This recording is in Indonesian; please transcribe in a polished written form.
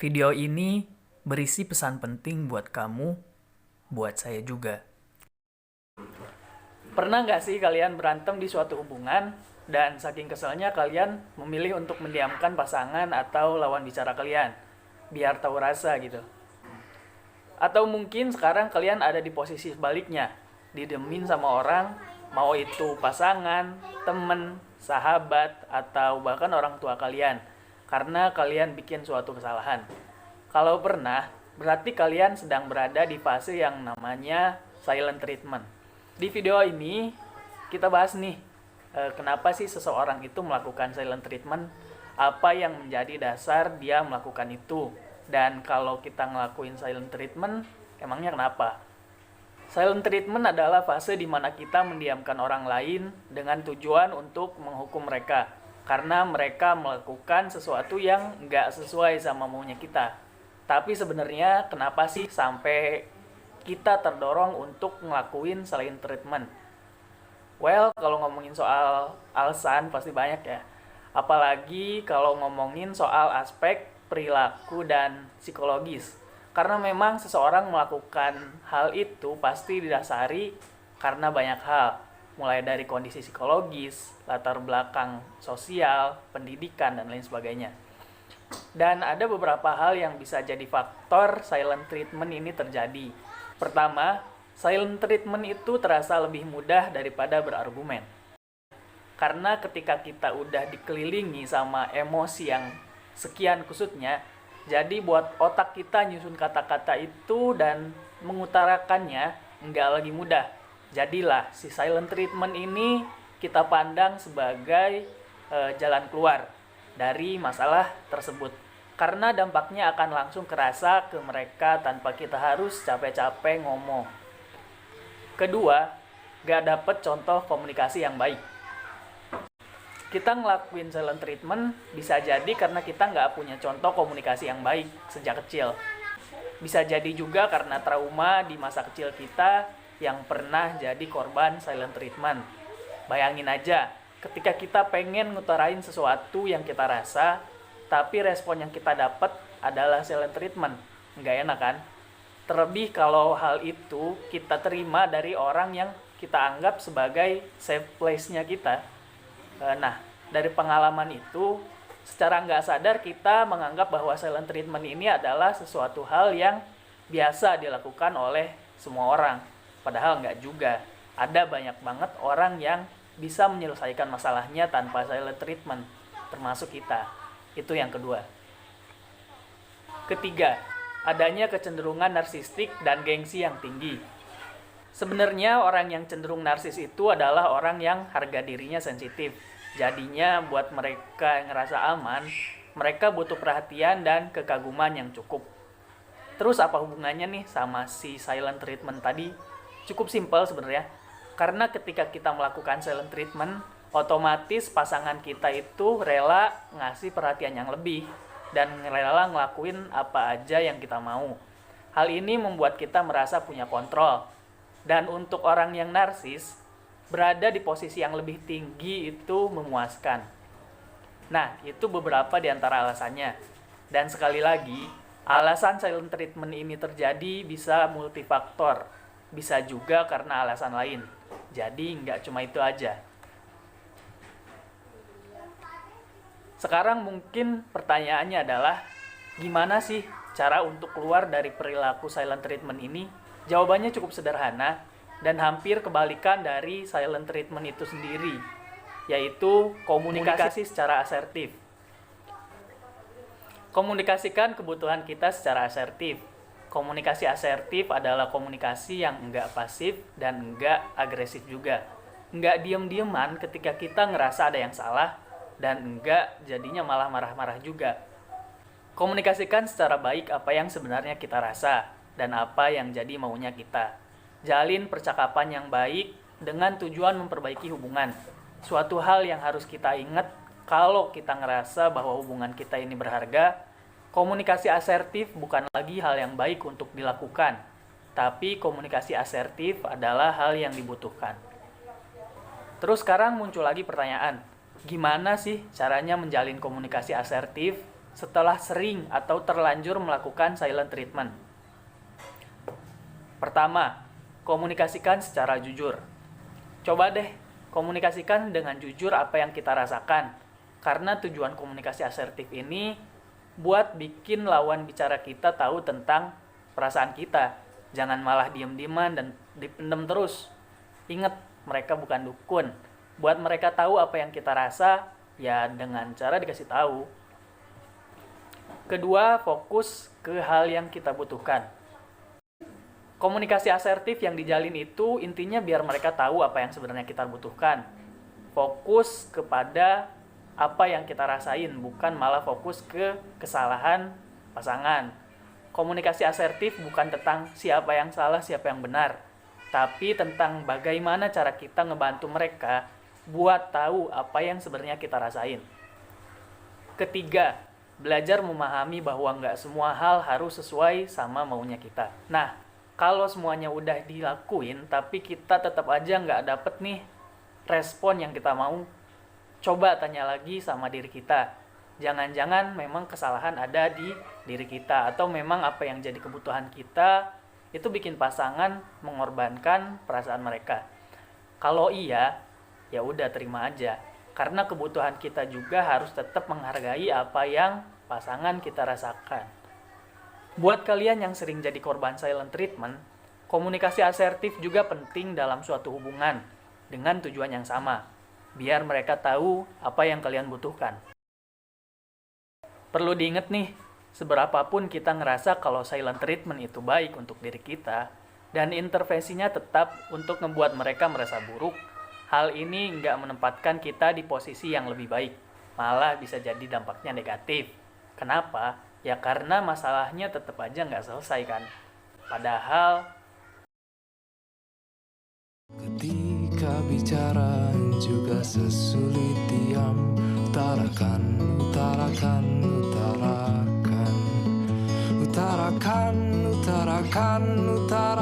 Video ini berisi pesan penting buat kamu, buat saya juga. Pernah nggak sih kalian berantem di suatu hubungan, dan saking keselnya kalian memilih untuk mendiamkan pasangan atau lawan bicara kalian, biar tahu rasa gitu. Atau mungkin sekarang kalian ada di posisi sebaliknya, didemin sama orang, mau itu pasangan, temen, sahabat, atau bahkan orang tua kalian, karena kalian bikin suatu kesalahan. Kalau pernah, berarti kalian sedang berada di fase yang namanya silent treatment. Di video ini, kita bahas nih, kenapa sih seseorang itu melakukan silent treatment, apa yang menjadi dasar dia melakukan itu, dan kalau kita ngelakuin silent treatment, emangnya kenapa? Silent treatment adalah fase di mana kita mendiamkan orang lain dengan tujuan untuk menghukum mereka, karena mereka melakukan sesuatu yang nggak sesuai sama maunya kita. Tapi sebenarnya kenapa sih sampai kita terdorong untuk ngelakuin silent treatment? Well, kalau ngomongin soal alasan pasti banyak ya. Apalagi kalau ngomongin soal aspek perilaku dan psikologis. Karena memang seseorang melakukan hal itu pasti didasari karena banyak hal. Mulai dari kondisi psikologis, latar belakang sosial, pendidikan, dan lain sebagainya. Dan ada beberapa hal yang bisa jadi faktor silent treatment ini terjadi. Pertama, silent treatment itu terasa lebih mudah daripada berargumen. Karena ketika kita udah dikelilingi sama emosi yang sekian kusutnya, jadi buat otak kita nyusun kata-kata itu dan mengutarakannya nggak lagi mudah. Jadilah si silent treatment ini kita pandang sebagai jalan keluar dari masalah tersebut. Karena dampaknya akan langsung kerasa ke mereka tanpa kita harus capek-capek ngomong. Kedua, gak dapet contoh komunikasi yang baik. Kita ngelakuin silent treatment bisa jadi karena kita nggak punya contoh komunikasi yang baik sejak kecil. Bisa jadi juga karena trauma di masa kecil kita yang pernah jadi korban silent treatment. Bayangin aja, ketika kita pengen ngutarain sesuatu yang kita rasa, tapi respon yang kita dapat adalah silent treatment. Nggak enak kan? Terlebih kalau hal itu kita terima dari orang yang kita anggap sebagai safe place-nya kita. Nah, dari pengalaman itu, secara nggak sadar kita menganggap bahwa silent treatment ini adalah sesuatu hal yang biasa dilakukan oleh semua orang. Padahal nggak juga. Ada banyak banget orang yang bisa menyelesaikan masalahnya tanpa silent treatment, termasuk kita. Itu yang kedua. Ketiga, adanya kecenderungan narsistik dan gengsi yang tinggi. Sebenarnya orang yang cenderung narsis itu adalah orang yang harga dirinya sensitif. Jadinya buat mereka yang ngerasa aman, mereka butuh perhatian dan kekaguman yang cukup. Terus apa hubungannya nih sama si silent treatment tadi? Cukup simpel sebenarnya. Karena ketika kita melakukan silent treatment, otomatis pasangan kita itu rela ngasih perhatian yang lebih dan rela ngelakuin apa aja yang kita mau. Hal ini membuat kita merasa punya kontrol. Dan untuk orang yang narsis, berada di posisi yang lebih tinggi itu memuaskan. Nah, itu beberapa di antara alasannya. Dan sekali lagi, alasan silent treatment ini terjadi bisa multifaktor. Bisa juga karena alasan lain. Jadi, nggak cuma itu aja. Sekarang mungkin pertanyaannya adalah, gimana sih cara untuk keluar dari perilaku silent treatment ini? Jawabannya cukup sederhana dan hampir kebalikan dari silent treatment itu sendiri, yaitu komunikasi secara asertif. Komunikasikan kebutuhan kita secara asertif. Komunikasi asertif adalah komunikasi yang enggak pasif dan enggak agresif juga. Enggak diem-dieman ketika kita ngerasa ada yang salah, dan enggak jadinya malah marah-marah juga. Komunikasikan secara baik apa yang sebenarnya kita rasa, dan apa yang jadi maunya kita. Jalin percakapan yang baik dengan tujuan memperbaiki hubungan. Suatu hal yang harus kita ingat kalau kita ngerasa bahwa hubungan kita ini berharga, komunikasi asertif bukan lagi hal yang baik untuk dilakukan, tapi komunikasi asertif adalah hal yang dibutuhkan. Terus sekarang muncul lagi pertanyaan, gimana sih caranya menjalin komunikasi asertif? setelah sering atau terlanjur melakukan silent treatment. Pertama, komunikasikan secara jujur. Coba deh komunikasikan dengan jujur apa yang kita rasakan. Karena tujuan komunikasi asertif ini buat bikin lawan bicara kita tahu tentang perasaan kita. Jangan malah diem-dieman dan dipendam terus. Ingat, mereka bukan dukun. Buat mereka tahu apa yang kita rasa, ya dengan cara dikasih tahu. Kedua, fokus ke hal yang kita butuhkan. Komunikasi asertif yang dijalin itu intinya biar mereka tahu apa yang sebenarnya kita butuhkan. Fokus kepada apa yang kita rasain, bukan malah fokus ke kesalahan pasangan. Komunikasi asertif bukan tentang siapa yang salah, siapa yang benar, tapi tentang bagaimana cara kita ngebantu mereka buat tahu apa yang sebenarnya kita rasain. Ketiga, belajar memahami bahwa nggak semua hal harus sesuai sama maunya kita. Nah, kalau semuanya udah dilakuin, tapi kita tetap aja nggak dapet nih respon yang kita mau, coba tanya lagi sama diri kita. Jangan-jangan memang kesalahan ada di diri kita, atau memang apa yang jadi kebutuhan kita itu bikin pasangan mengorbankan perasaan mereka. Kalau iya, ya udah terima aja. Karena kebutuhan kita juga harus tetap menghargai apa yang pasangan kita rasakan. Buat kalian yang sering jadi korban silent treatment, komunikasi asertif juga penting dalam suatu hubungan dengan tujuan yang sama, biar mereka tahu apa yang kalian butuhkan. Perlu diingat nih, seberapapun kita ngerasa kalau silent treatment itu baik untuk diri kita, dan intervensinya tetap untuk membuat mereka merasa buruk, hal ini nggak menempatkan kita di posisi yang lebih baik, malah bisa jadi dampaknya negatif. Kenapa? Ya karena masalahnya tetap aja nggak selesai kan. Padahal ketika bicara juga sesulit diam. Utarakan, utarakan, utarakan. Utarakan, utarakan, utarakan.